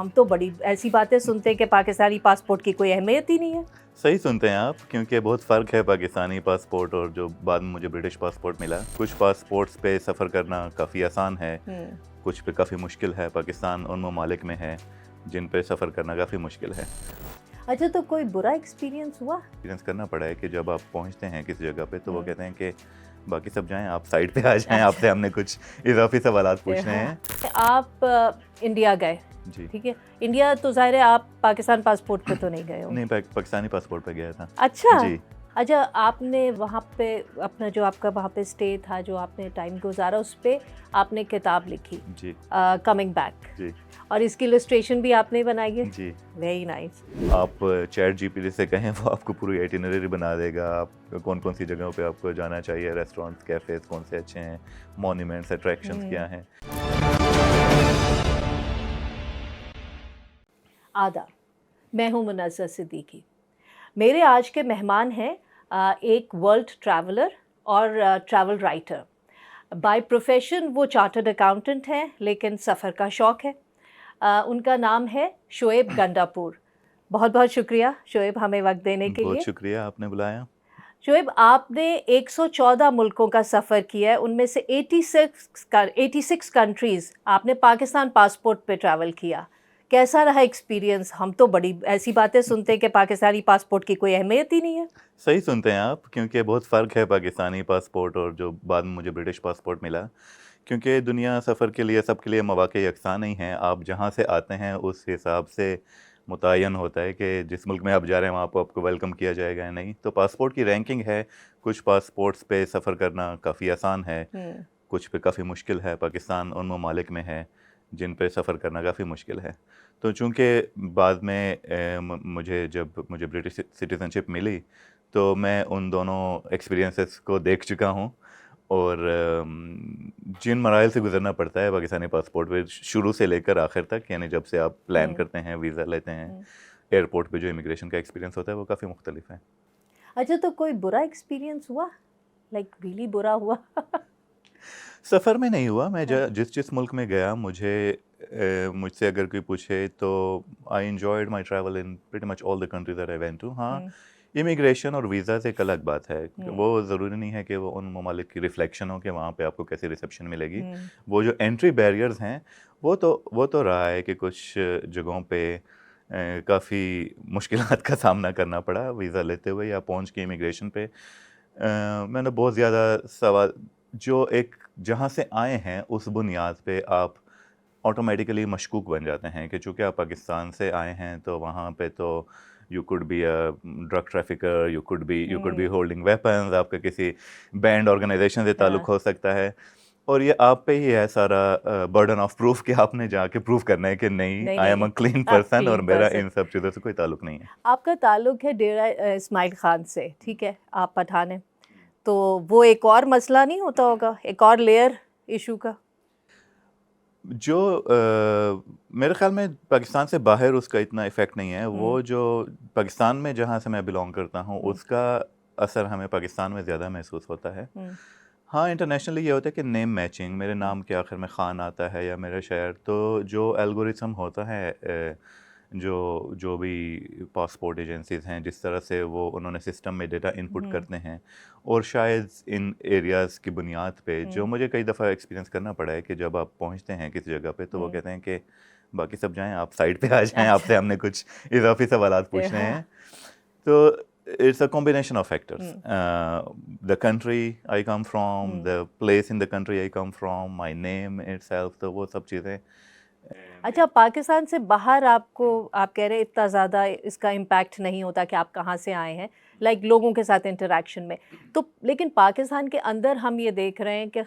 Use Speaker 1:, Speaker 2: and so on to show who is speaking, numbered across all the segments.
Speaker 1: हम तो बड़ी ऐसी बातें सुनते हैं कि पाकिस्तानी पासपोर्ट की कोई अहमियत ही नहीं है।
Speaker 2: सही सुनते हैं आप, क्योंकि बहुत फ़र्क है पाकिस्तानी पासपोर्ट और जो बाद में मुझे ब्रिटिश पासपोर्ट मिला। कुछ पासपोर्ट्स पे सफ़र करना काफ़ी आसान है, कुछ पे काफ़ी मुश्किल है। पाकिस्तान उन ममालिक में है जिन पे सफ़र करना काफ़ी मुश्किल है।
Speaker 1: अच्छा, तो कोई बुरा एक्सपीरियंस हुआ?
Speaker 2: एक्सपीरियंस करना पड़ा है कि जब आप पहुंचते हैं किसी जगह पे तो वो कहते हैं कि बाकी सब जाएं, आप साइड पे आ जाएं, आपसे हमने कुछ इजाफी सवालात पूछने हैं।
Speaker 1: आप इंडिया गए,
Speaker 2: जी
Speaker 1: ठीक है। इंडिया तो ज़ाहिर है, आप पाकिस्तान पासपोर्ट पे तो नहीं गए हो।
Speaker 2: नहीं, पाकिस्तानी पासपोर्ट पे गया था।
Speaker 1: अच्छा।
Speaker 2: जी
Speaker 1: अच्छा, आपने वहाँ पे अपना जो आपका वहाँ पे स्टे था, जो आपने टाइम गुजारा, उस पे आपने किताब लिखी
Speaker 2: जी
Speaker 1: कमिंग बैक,
Speaker 2: जी
Speaker 1: और इसकी इलस्ट्रेशन भी आपने बनाई है।
Speaker 2: जी।
Speaker 1: Very nice.
Speaker 2: आप चैट जीपीटी से कहें, वो आपको पूरी आइटिनरी बना देगा। आप कौन कौन सी जगहों पे आपको जाना चाहिए, रेस्टोरेंट्स, कैफ़ेज़ कौन से अच्छे हैं, मॉन्यूमेंट्स, अट्रैक्शंस क्या हैं।
Speaker 1: आदाब, मैं हूँ मुनज़्ज़र सिद्दीकी। मेरे आज के मेहमान हैं एक वर्ल्ड ट्रैवलर और ट्रैवल राइटर। बाय प्रोफेशन वो चार्टर्ड अकाउंटेंट हैं, लेकिन सफ़र का शौक़ है। उनका नाम है शोएब गंडापुर। बहुत बहुत शुक्रिया शोएब, हमें वक्त देने के
Speaker 2: बहुत
Speaker 1: लिए।
Speaker 2: शुक्रिया, आपने बुलाया।
Speaker 1: शोएब, आपने 114 मुल्कों का सफ़र किया है, उनमें से 86 कंट्रीज़ आपने पाकिस्तान पासपोर्ट पे ट्रैवल किया। कैसा रहा एक्सपीरियंस? हम तो बड़ी ऐसी बातें सुनते हैं कि पाकिस्तानी पासपोर्ट की कोई अहमियत ही नहीं है।
Speaker 2: सही सुनते हैं आप, क्योंकि बहुत फ़र्क है पाकिस्तानी पासपोर्ट और जो बाद में मुझे ब्रिटिश पासपोर्ट मिला। क्योंकि दुनिया सफ़र के लिए सबके लिए मौक़े यकसा नहीं हैं। आप जहाँ से आते हैं उस हिसाब से मुतय्यन होता है कि जिस मुल्क में आप जा रहे हैं वहाँ पर आपको वेलकम किया जाएगा या नहीं। तो पासपोर्ट की रैंकिंग है, कुछ पासपोर्ट्स पे सफ़र करना काफ़ी आसान है, कुछ पे काफ़ी मुश्किल है। पाकिस्तान उन ममालिक में है जिन पे सफ़र करना काफ़ी मुश्किल है। तो चूँकि बाद में मुझे ब्रिटिश सिटीज़नशिप मिली, तो मैं उन दोनों एक्सपीरियंसेस को देख चुका हूँ। और जिन मराइल से गुज़रना पड़ता है पाकिस्तानी पासपोर्ट पे शुरू से लेकर आखिर तक, यानी जब से आप प्लान करते हैं, वीज़ा लेते हैं, एयरपोर्ट पे जो इमिग्रेशन का एक्सपीरियंस होता है वो काफ़ी मुख्तलिफ है।
Speaker 1: अच्छा, तो कोई बुरा एक्सपीरियंस हुआ? लाइक रियली बुरा हुआ?
Speaker 2: सफ़र में नहीं हुआ। मैं जिस मुल्क में गया, मुझसे अगर कोई पूछे तो I enjoyed my travel in pretty much all the countries that I went to. हाँ, इमिग्रेशन और वीज़ाज़ एक अलग बात है। वो ज़रूरी नहीं है कि वो उन ममालिक की रिफ्लेक्शन हो कि वहाँ पे आपको कैसी रिसेप्शन मिलेगी। वो जो एंट्री बैरियर्स हैं, वो तो रहा है कि कुछ जगहों पे काफ़ी मुश्किलात का सामना करना पड़ा वीज़ा लेते हुए या पहुँच के इमिग्रेशन पे। मैंने बहुत ज़्यादा सवाल, जो एक जहाँ से आए हैं उस बुनियाद पे आप ऑटोमेटिकली मशकूक बन जाते हैं कि चूँकि आप पाकिस्तान से आए हैं तो वहाँ पे तो you could be a drug trafficker, you could be holding weapons, आपका किसी बैंड ऑर्गेनाइजेशन से ताल्लुक़ हो सकता है। और ये आप पे ही है सारा बर्डन ऑफ प्रूफ कि आपने जाके प्रूव करना है कि नहीं,
Speaker 1: नहीं,
Speaker 2: आई एम अ
Speaker 1: नहीं,
Speaker 2: क्लीन
Speaker 1: आप
Speaker 2: पर्सन और
Speaker 1: क्लीन
Speaker 2: मेरा
Speaker 1: पर्सन।
Speaker 2: इन सब चीज़ों से कोई ताल्लुक़ नहीं है।
Speaker 1: आपका ताल्लुक है डेरा इस्माइल खान से, ठीक है, आप पठान हैं, तो वो एक और मसला नहीं होता होगा, एक और लेयर इशू का?
Speaker 2: जो मेरे ख़्याल में पाकिस्तान से बाहर उसका इतना इफ़ेक्ट नहीं है। वो जो पाकिस्तान में जहाँ से मैं बिलॉन्ग करता हूँ, उसका असर हमें पाकिस्तान में ज़्यादा महसूस होता है। हाँ, इंटरनेशनली ये होता है कि नेम मैचिंग, मेरे नाम के आखिर में ख़ान आता है या मेरा शहर, तो जो एल्गोरिथम होता है, जो जो भी पासपोर्ट एजेंसीज़ हैं, जिस तरह से वो उन्होंने सिस्टम में डेटा इनपुट करते हैं, और शायद इन एरियाज़ की बुनियाद पे जो मुझे कई दफ़ा एक्सपीरियंस करना पड़ा है कि जब आप पहुंचते हैं किसी जगह पे तो वो कहते हैं कि बाकी सब जाएं, आप साइड पे आ जाएं, आपसे हमने कुछ इजाफी सवालात पूछने हैं। तो it's a combination of factors, the country I come from, the place in the country I come from, my name itself, तो वो सब चीज़ें।
Speaker 1: अच्छा, पाकिस्तान से बाहर आपको, आप कह रहे हैं इतना ज़्यादा इसका इम्पैक्ट नहीं होता कि आप कहाँ से आए हैं, लाइक लोगों के साथ इंटरेक्शन में। तो लेकिन पाकिस्तान के अंदर हम ये देख रहे हैं कि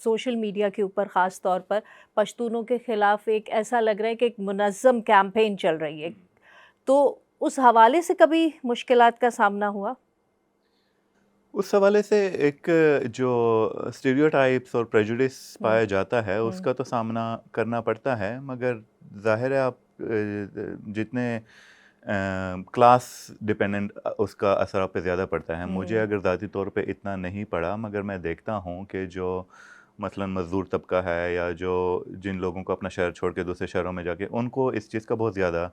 Speaker 1: सोशल मीडिया के ऊपर ख़ास तौर पर पश्तूनों के ख़िलाफ़ एक ऐसा लग रहा है कि एक मुनज़्ज़म कैंपेन चल रही है। तो उस हवाले से कभी मुश्किलात का सामना हुआ?
Speaker 2: उस हवाले से एक जो स्टीरियोटाइप्स और प्रेजुडिस पाया जाता है उसका तो सामना करना पड़ता है, मगर ज़ाहिर है आप जितने क्लास डिपेंडेंट उसका असर आप पे ज़्यादा पड़ता है। मुझे अगर ज़ाती तौर पे इतना नहीं पड़ा, मगर मैं देखता हूँ कि जो मसलन मज़दूर तबका है या जो जिन लोगों को अपना शहर छोड़ के दूसरे शहरों में जाके उनको इस चीज़ का बहुत ज़्यादा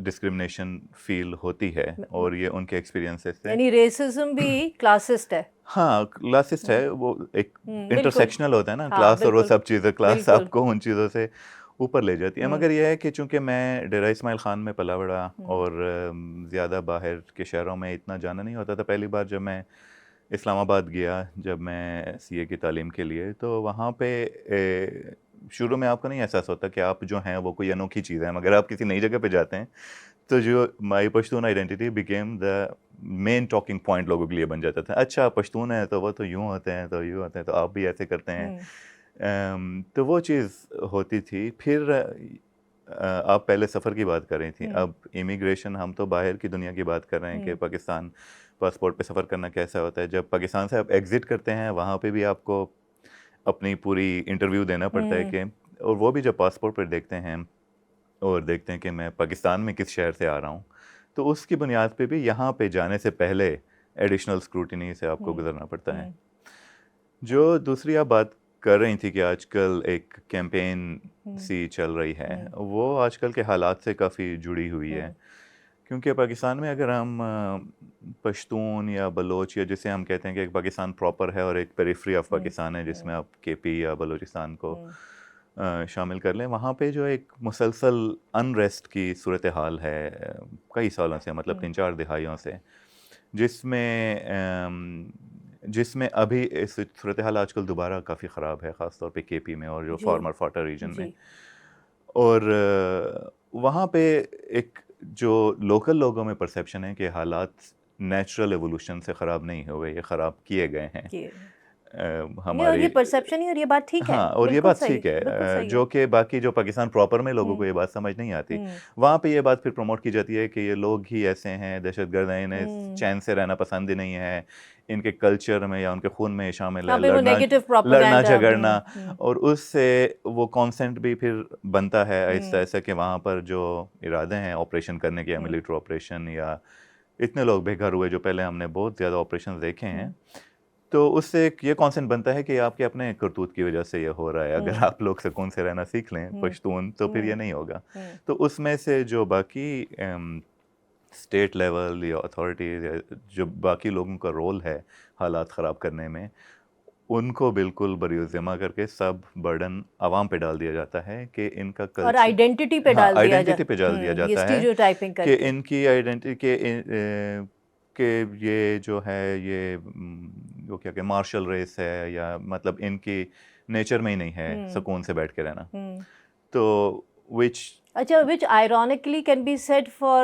Speaker 2: डिस्क्रिमिनेशन फील होती है और ये उनके एक्सपीरियंसेस से
Speaker 1: यानी रेसिज्म भी क्लासिस्ट है।
Speaker 2: हाँ क्लासिस्ट है वो एक
Speaker 1: बिल्कुल।
Speaker 2: इंटरसेक्शनल होता है ना
Speaker 1: हाँ,
Speaker 2: क्लास और वो
Speaker 1: बिल्कुल
Speaker 2: सब चीज़ें क्लास
Speaker 1: बिल्कुल।
Speaker 2: आपको उन चीज़ों से ऊपर ले जाती है मगर यह है कि चूंकि मैं डेरा इस्माइल ख़ान में पला बड़ा और ज़्यादा बाहर के शहरों में इतना जाना नहीं होता था। पहली बार जब मैं इस्लामाबाद गया जब मैं सीए की तालीम के लिए तो वहाँ पे शुरू में आपको नहीं एहसास होता कि आप जो हैं वो कोई अनोखी चीज़ है मगर आप किसी नई जगह पे जाते हैं तो जो my Pashtun identity became the main talking point लोगों के लिए बन जाता था। अच्छा पश्तून है तो वो तो यूँ होते हैं तो यूँ होते हैं तो आप भी ऐसे करते हैं। तो वो चीज़ होती थी। फिर आप पहले सफ़र की बात कर रही थी, अब इमिग्रेशन हम तो बाहर की दुनिया की बात कर रहे हैं कि पाकिस्तान पासपोर्ट पे सफ़र करना कैसा होता है। जब पाकिस्तान से आप एग्ज़िट करते हैं वहाँ पे भी आपको अपनी पूरी इंटरव्यू देना पड़ता है कि और वो भी जब पासपोर्ट पर देखते हैं और देखते हैं कि मैं पाकिस्तान में किस शहर से आ रहा हूँ तो उसकी बुनियाद पे भी यहाँ पे जाने से पहले एडिशनल स्क्रूटिनी से आपको गुजरना पड़ता है। जो दूसरी आप बात कर रही थी कि आजकल एक कैंपेन सी चल रही है वो आजकल के हालात से काफ़ी जुड़ी हुई है क्योंकि पाकिस्तान में अगर हम पश्तून या बलोच या जिसे हम कहते हैं कि एक पाकिस्तान प्रॉपर है और एक पेरिफेरी ऑफ पाकिस्तान है जिसमें आप केपी या बलोचिस्तान को शामिल कर लें, वहाँ पे जो एक मुसलसल अनरेस्ट की सूरत हाल है कई सालों से मतलब 3-4 दिहाइयों से जिसमें अभी इस सूरत हाल आजकल दोबारा काफ़ी ख़राब है ख़ास तौर पे केपी में और जो फॉर्मर फाटा रीजन में। और वहाँ पे एक जो लोकल लोगों में परसेप्शन है कि हालात नेचुरल एवोल्यूशन से ख़राब नहीं हुए, ये ख़राब किए गए हैं
Speaker 1: नहीं, और ये परसेप्शन ही और ये बात ठीक है।
Speaker 2: हाँ और ये बात ठीक है जो कि बाकी जो पाकिस्तान प्रॉपर में लोगों को ये बात समझ नहीं आती। वहाँ पे ये बात फिर प्रमोट की जाती है कि ये लोग ही ऐसे हैं, दहशतगर्द हैं, इन्हें चैन से रहना पसंद ही नहीं है, इनके कल्चर में या उनके खून में शामिल है लड़ना झगड़ना और उससे वो कॉन्सेंट भी फिर बनता है ऐसा ऐसा कि वहाँ पर जो इरादे हैं ऑपरेशन करने के या मिलिट्री ऑपरेशन या इतने लोग बेघर हुए जो पहले हमने बहुत ज़्यादा ऑपरेशन देखे हैं तो उससे ये कॉन्सेंट बनता है कि आपके अपने करतूत की वजह से ये हो रहा है। अगर आप लोग सुकून से रहना सीख लें पश्तून तो फिर ये नहीं होगा। तो उसमें से जो बाकी स्टेट लेवल या अथॉरिटीज जो बाकी लोगों का रोल है हालात ख़राब करने में उनको बिल्कुल बरियोज़िम्मा करके सब बर्डन आवाम पे डाल दिया जाता है कि इनका कल्चर
Speaker 1: और आइडेंटिटी पे डाल दिया
Speaker 2: जाता है कि इनकी आइडेंटिटी के ये जो है ये वो क्या मार्शल रेस है या मतलब इनकी नेचर में ही नहीं है सुकून से बैठ के रहना। तो
Speaker 1: which ironically can be said for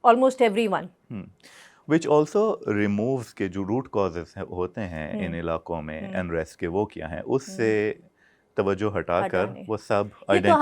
Speaker 1: almost everyone.
Speaker 2: Which also removes के जो रूट कॉजेस होते हैं इन इलाकों में अनरेस्ट के वो क्या हैं उससे तवज्जो हटाकर वो सब
Speaker 1: ये तो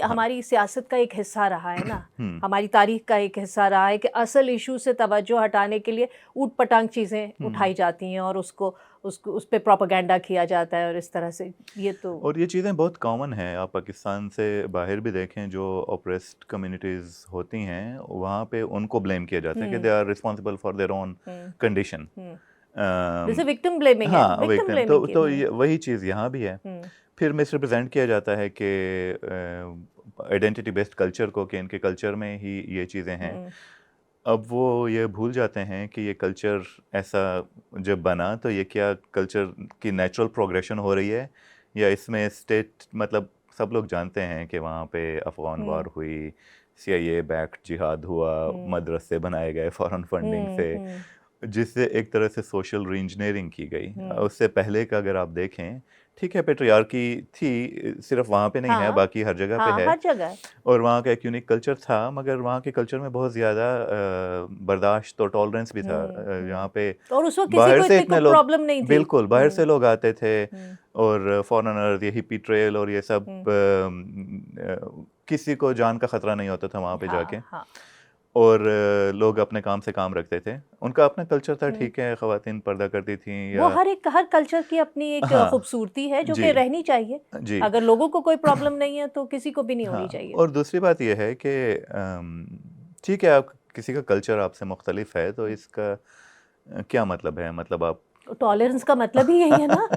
Speaker 1: हमारी सियासत का एक हिस्सा रहा है ना, हमारी तारीख का एक हिस्सा रहा है कि असल इशू से तवज्जो हटाने के लिए ऊट पटांग चीज़ें उठाई जाती हैं और उस पे प्रोपेगेंडा किया जाता है और इस तरह से ये तो
Speaker 2: और ये चीज़ें बहुत कॉमन हैं। आप पाकिस्तान से बाहर भी देखें जो ऑप्रेस्ड कम्युनिटीज़ होती हैं वहाँ पे उनको ब्लेम किया जाता है कि they are responsible for their own condition,
Speaker 1: जैसे विक्टिम ब्लेमिंग है।
Speaker 2: हाँ विक्टिम तो वही चीज़ यहाँ भी है। फिर मिसरिप्रेजेंट किया जाता है कि आइडेंटिटी बेस्ड कल्चर को कि इनके कल्चर में ही ये चीज़ें हैं। अब वो ये भूल जाते हैं कि ये कल्चर ऐसा जब बना तो ये क्या कल्चर की नेचुरल प्रोग्रेशन हो रही है या इसमें स्टेट मतलब सब लोग जानते हैं कि वहाँ पे अफ़गान वार हुई, CIA बैक्ड जिहाद हुआ, मदरसे बनाए गए फॉरेन फंडिंग से जिससे एक तरह से सोशल रीइंजीनियरिंग की गई। उससे पहले का अगर आप देखें ठीक है पेट्रियार्की थी सिर्फ वहाँ पे नहीं है बाकी हर जगह पे है
Speaker 1: हर जगह
Speaker 2: और वहाँ का एक यूनिक कल्चर था मगर वहाँ के कल्चर में बहुत ज़्यादा बर्दाश्त और टॉलरेंस भी था। यहाँ पे
Speaker 1: और उस वक्त
Speaker 2: बाहर से इतने लोग
Speaker 1: प्रॉब्लम नहीं थी।
Speaker 2: बिल्कुल बाहर से लोग आते थे और फॉरेनर ये हिप्पी ट्रेल और ये सब किसी को जान का ख़तरा नहीं होता था वहाँ पे जाके और लोग अपने काम से काम रखते थे। उनका अपना कल्चर था ठीक है, ख़वातीन पर्दा करती थी या
Speaker 1: वो हर कल्चर की अपनी एक खूबसूरती है जो कि रहनी चाहिए। अगर लोगों को कोई प्रॉब्लम नहीं है तो किसी को भी नहीं होनी चाहिए।
Speaker 2: और दूसरी बात यह है कि ठीक है आप किसी का कल्चर आपसे मुख्तलिफ है तो इसका क्या मतलब है, मतलब आप
Speaker 1: टॉलरेंस का मतलब ही यही है ना,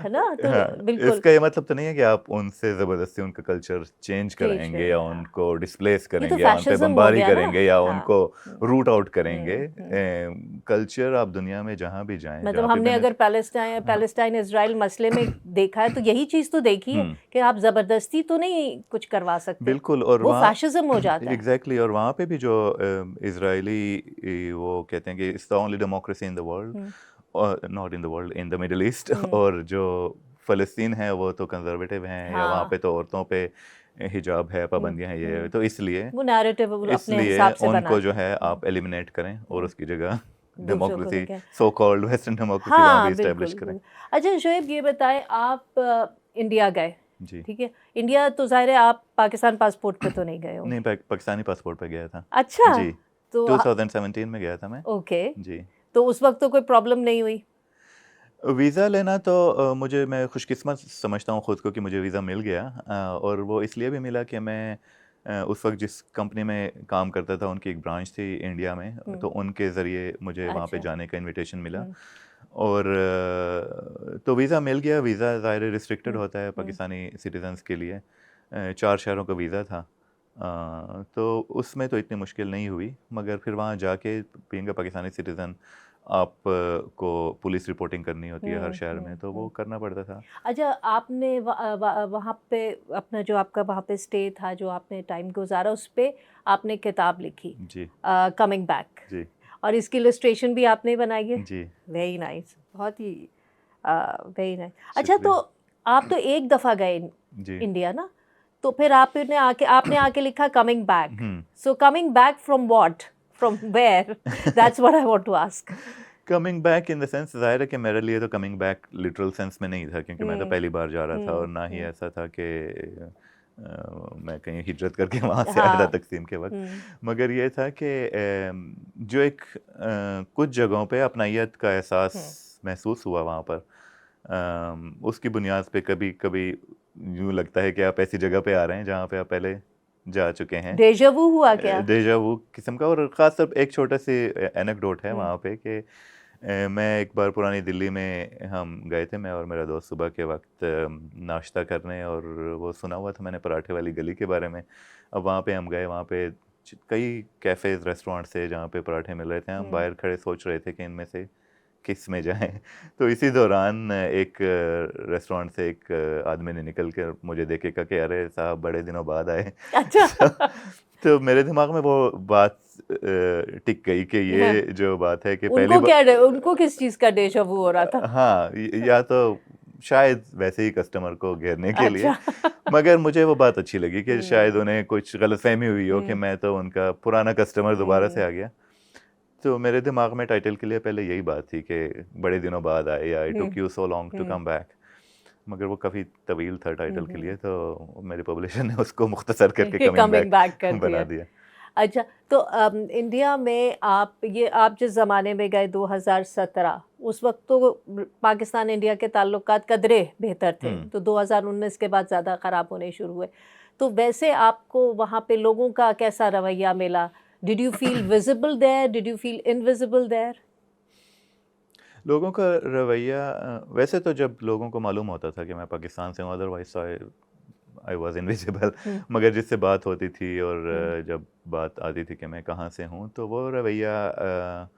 Speaker 1: है ना? तो
Speaker 2: हाँ,
Speaker 1: बिल्कुल
Speaker 2: इसका ये मतलब तो नहीं है कि आप उनसे ज़बरदस्ती उनका कल्चर चेंज
Speaker 1: चेंज
Speaker 2: कराएंगे या
Speaker 1: करें, हाँ।
Speaker 2: उनको डिस्प्लेस
Speaker 1: ये तो
Speaker 2: करेंगे या उन पे
Speaker 1: फैशिज्म हो
Speaker 2: बमबारी
Speaker 1: गया ना।
Speaker 2: करेंगे या
Speaker 1: हाँ।
Speaker 2: उनको रूट आउट
Speaker 1: हुँ,
Speaker 2: करेंगे।
Speaker 1: हुँ।
Speaker 2: कल्चर आप दुनिया में जहाँ भी जाएं,
Speaker 1: मतलब
Speaker 2: जहाँ पे
Speaker 1: हमने
Speaker 2: मैंने
Speaker 1: अगर पैलेस्टाइन
Speaker 2: हाँ,
Speaker 1: पैलेस्टाइन इज़राइल मसले में देखा है, तो यही चीज़ तो देखी है
Speaker 2: हुँ,
Speaker 1: कि आप ज़बरदस्ती तो नहीं कुछ करवा सकते।
Speaker 2: बिल्कुल। और
Speaker 1: वो
Speaker 2: वहाँ
Speaker 1: फैशिज्म हो जाता है।
Speaker 2: एग्ज़ैक्टली, और वहाँ पे भी जो इज़राइली वो कहते हैं कि it's the only democracy in the world,
Speaker 1: हुँ,
Speaker 2: और not in the world, in the Middle East
Speaker 1: हुँ।
Speaker 2: और जो फ़लस्तीन है वो तो कंज़र्वेटिव हैं, या वहाँ
Speaker 1: हाँ,
Speaker 2: पे तो औरतों पे हिजाब है,
Speaker 1: हुँ,
Speaker 2: पाबंदियाँ हैं, ये है।
Speaker 1: हुँ।
Speaker 2: तो इसलिए
Speaker 1: वो नैरेटिव वो अपने
Speaker 2: इसलिए
Speaker 1: हिसाब से
Speaker 2: उनको
Speaker 1: बनाते
Speaker 2: जो
Speaker 1: हैं।
Speaker 2: है
Speaker 1: हुँ,
Speaker 2: आप एलिमिनेट करें और
Speaker 1: हुँ।
Speaker 2: उसकी जगह
Speaker 1: दूसरों को
Speaker 2: डेमोक्रेसी,
Speaker 1: लेके
Speaker 2: सो कॉल्ड वेस्टर्न डेमोक्रेसी वहाँ भी
Speaker 1: हाँ,
Speaker 2: इस्टेब्लिश
Speaker 1: बिल्कुल,
Speaker 2: करें।
Speaker 1: बिल्कुल। अच्छा शोएब ये बताएँ, आप इंडिया गए,
Speaker 2: जी।
Speaker 1: ठीक है? इंडिया तो ज़ाहिर है आप पाकिस्तान पासपोर्ट पे तो नहीं गए
Speaker 2: नहीं,
Speaker 1: होंगे।
Speaker 2: पाकिस्तानी पासपोर्ट पे गया था।
Speaker 1: अच्छा!
Speaker 2: जी,
Speaker 1: तो
Speaker 2: 2017 में गया था मैं।
Speaker 1: ओके,
Speaker 2: जी।
Speaker 1: तो उस वक़्त तो कोई प्रॉब्लम नहीं हुई?
Speaker 2: वीज़ा लेना तो मैं खुशकिस्मत समझता हूँ खुद को कि मुझे वीज़ा मिल गया, और वो इसलिए भी मिला कि मैं उस वक़्त जिस कंपनी में काम करता था उनकी एक ब्रांच थी इंडिया में,
Speaker 1: हुँ,
Speaker 2: तो उनके ज़रिए मुझे वहाँ पे
Speaker 1: अच्छा।
Speaker 2: जाने का इनविटेशन मिला।
Speaker 1: हुँ,
Speaker 2: और तो वीज़ा मिल गया। वीज़ा ज़ाहिर है रिस्ट्रिक्टेड
Speaker 1: हुँ,
Speaker 2: होता है
Speaker 1: हुँ,
Speaker 2: पाकिस्तानी सिटीज़न्स के लिए। 4 शहरों का वीज़ा था। तो उसमें तो इतनी मुश्किल नहीं हुई, मगर फिर वहाँ जाके बीइंग अ पाकिस्तानी सिटीज़न आप को पुलिस रिपोर्टिंग करनी होती है हर
Speaker 1: हुँ,
Speaker 2: शहर में,
Speaker 1: हुँ,
Speaker 2: तो वो
Speaker 1: हुँ।
Speaker 2: करना पड़ता था।
Speaker 1: अच्छा, आपने वहाँ पे अपना जो आपका वहाँ पे स्टे था, जो आपने टाइम गुज़ारा, उस पे आपने किताब लिखी,
Speaker 2: जी,
Speaker 1: कमिंग बैक,
Speaker 2: जी,
Speaker 1: और इसकी इलस्ट्रेशन भी आपने ही बनाई है?
Speaker 2: जी,
Speaker 1: वेरी नाइस, बहुत ही वेरी नाइस। अच्छा, तो
Speaker 2: शुक्रिया।
Speaker 1: आप तो एक दफ़ा गए
Speaker 2: जी।
Speaker 1: इंडिया ना, तो फिर आपने आके लिखा coming back.
Speaker 2: Hmm.
Speaker 1: So coming back from what? From where? That's what I want to ask.
Speaker 2: Coming back in the sense, ज़ाहिर है कि मेरे लिए तो कमिंग बैक लिटरल सेंस में नहीं था, क्योंकि मैं तो
Speaker 1: हुँ,
Speaker 2: पहली बार जा रहा था, और
Speaker 1: हुँ,
Speaker 2: ना ही
Speaker 1: हुँ।
Speaker 2: ऐसा था कि मैं कहीं हिजरत करके वहाँ से आया था
Speaker 1: हाँ।
Speaker 2: तक़सीम के वक़्त।
Speaker 1: हुँ,
Speaker 2: मगर ये था कि जो एक कुछ जगहों पे अपनाइयत का एहसास
Speaker 1: हुँ।
Speaker 2: महसूस हुआ वहाँ पर, उसकी बुनियाद पे कभी-कभी यूँ लगता है कि आप ऐसी जगह पे आ रहे हैं जहाँ पे आप पहले जा चुके हैं।
Speaker 1: डेजा वू हुआ क्या?
Speaker 2: डेजा वू किस्म का। और ख़ासतौर पे एक छोटा-सी एनेक्डोट है
Speaker 1: हुँ,
Speaker 2: वहाँ पे कि मैं एक बार पुरानी दिल्ली में हम गए थे, मैं और मेरा दोस्त, सुबह के वक़्त नाश्ता करने, और वो सुना हुआ था मैंने पराठे वाली गली के बारे में। अब वहाँ पे हम गए, वहाँ पे कई कैफ़ेज़, रेस्टोरेंट्स थे जहाँ पे पराठे मिल रहे थे। हम
Speaker 1: हुँ।
Speaker 2: बाहर खड़े सोच रहे थे कि इनमें से किस में जाएँ। तो इसी दौरान एक रेस्टोरेंट से एक आदमी ने निकल कर मुझे देख के कहा कि अरे साहब, बड़े दिनों बाद आए।
Speaker 1: अच्छा।
Speaker 2: तो तो मेरे दिमाग में वो बात टिक गई कि
Speaker 1: हाँ,
Speaker 2: ये जो बात है कि पहली बार
Speaker 1: उनको किस चीज़ का डेजा वू हो रहा था?
Speaker 2: हाँ, या तो शायद वैसे ही कस्टमर को घेरने के लिए।
Speaker 1: अच्छा।
Speaker 2: मगर मुझे वो बात अच्छी लगी कि शायद
Speaker 1: हुँ,
Speaker 2: उन्हें कुछ गलतफ़हमी हुई हो कि
Speaker 1: हुँ,
Speaker 2: मैं तो उनका पुराना कस्टमर दोबारा से
Speaker 1: हुँ,
Speaker 2: आ गया। तो मेरे दिमाग में टाइटल के लिए पहले यही बात थी कि बड़े दिनों बाद आए, या it
Speaker 1: hmm,
Speaker 2: took you so long to
Speaker 1: hmm,
Speaker 2: come back. मगर वो काफ़ी तवील था
Speaker 1: हुँ,
Speaker 2: टाइटल के लिए,
Speaker 1: हुँ।
Speaker 2: तो मेरी पब्लिशर ने उसको मुख्तसर करके कमिंग
Speaker 1: कमिंग
Speaker 2: बैक
Speaker 1: बैक कर
Speaker 2: बना
Speaker 1: दिया।
Speaker 2: दिया।
Speaker 1: अच्छा, तो इंडिया में आप जिस ज़माने में गए 2017, उस वक़्त तो पाकिस्तान इंडिया के ताल्लुकात कदरे बेहतर थे,
Speaker 2: हुँ।
Speaker 1: तो 2019 के बाद ज़्यादा ख़राब होने शुरू हुए। तो वैसे आपको वहाँ पे लोगों का कैसा रवैया मिला? Did you feel visible there? Did you feel invisible there?
Speaker 2: लोगों का रवैया, वैसे तो जब लोगों को मालूम होता था कि मैं पाकिस्तान से हूँ, otherwise I I was invisible.
Speaker 1: हुँ,
Speaker 2: मगर जिससे बात होती थी, और
Speaker 1: हुँ,
Speaker 2: जब बात आती थी कि मैं कहाँ से हूँ, तो वो रवैया,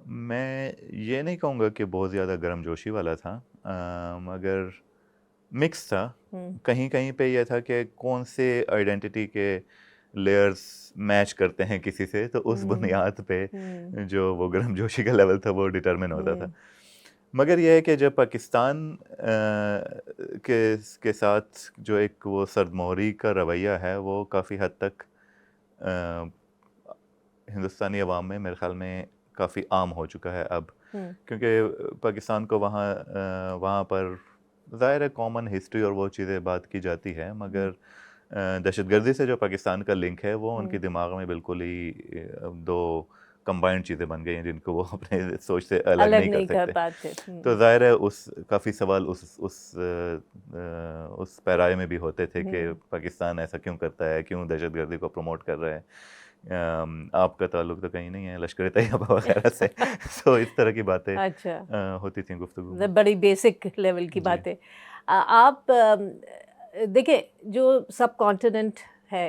Speaker 2: मैं ये नहीं कहूँगा कि बहुत ज़्यादा गर्मजोशी वाला था, मगर मिक्स था।
Speaker 1: हुँ,
Speaker 2: कहीं-कहीं पे ये था कि कौन से आइडेंटिटी के लेयर्स मैच करते हैं किसी से, तो उस
Speaker 1: हुँ,
Speaker 2: बुनियाद पे
Speaker 1: हुँ,
Speaker 2: जो वो गर्मजोशी का लेवल था वो डिटरमिन होता था।
Speaker 1: हुँ,
Speaker 2: मगर ये है कि जब पाकिस्तान के साथ जो एक वो सरदमोहरी का रवैया है, वो काफ़ी हद तक अ, हिंदुस्तानी अवाम में मेरे ख़्याल में काफ़ी आम हो चुका है अब।
Speaker 1: हुँ,
Speaker 2: क्योंकि पाकिस्तान को वहाँ पर ज़ाहिर है कॉमन हिस्ट्री और वो चीज़ें बात की जाती है,
Speaker 1: हुँ,
Speaker 2: मगर दहशतगर्दी से जो पाकिस्तान का लिंक है वो
Speaker 1: हुँ,
Speaker 2: उनके दिमाग में बिल्कुल ही दो कंबाइंड चीज़ें बन गई हैं जिनको वो अपने सोच से अलग
Speaker 1: अलग
Speaker 2: नहीं कर
Speaker 1: नहीं कर
Speaker 2: सकते।
Speaker 1: पाते।
Speaker 2: तो
Speaker 1: हुँ,
Speaker 2: ज़ाहिर है उस काफ़ी सवाल उस पैराए में भी होते थे कि
Speaker 1: हुँ,
Speaker 2: पाकिस्तान ऐसा क्यों करता है, क्यों दहशतगर्दी को प्रमोट कर रहा है, आपका ताल्लुक तो कहीं नहीं है लश्कर तैयबा वगैरह से। सो इस तरह की बातें
Speaker 1: अच्छा,
Speaker 2: होती थी गुफ्तगू में।
Speaker 1: मतलब बड़ी बेसिक लेवल की
Speaker 2: जी।
Speaker 1: बातें। आप देखिए जो सब कॉन्टिनेंट है,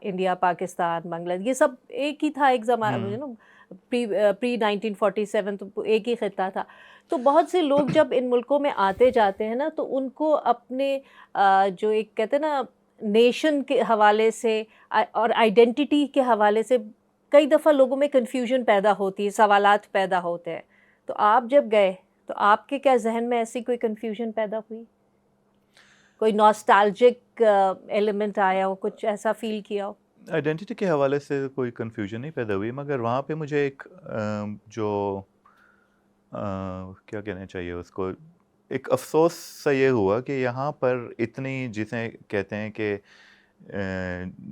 Speaker 1: इंडिया, पाकिस्तान, बांग्लादेश, ये सब एक ही था एक ज़माना,
Speaker 2: हुँ।
Speaker 1: प्री 1947 तो एक ही खिता था। तो बहुत से लोग जब इन मुल्कों में आते जाते हैं ना, तो उनको अपने जो एक कहते हैं ना नेशन के हवाले से और आइडेंटिटी के हवाले से कई दफ़ा लोगों में कन्फ्यूजन पैदा होती है, सवालात पैदा होते हैं। तो आप जब गए तो आपके क्या ज़हन में ऐसी कोई कन्फ्यूजन पैदा हुई? कोई नॉस्टैल्जिक एलिमेंट आया हो, कुछ ऐसा फ़ील किया हो?
Speaker 2: आइडेंटिटी के हवाले से कोई कन्फ्यूजन नहीं पैदा हुई, मगर वहाँ पे मुझे एक जो क्या कहना चाहिए उसको, एक अफ़सोस सा ये हुआ कि यहाँ पर इतनी जिसे कहते हैं कि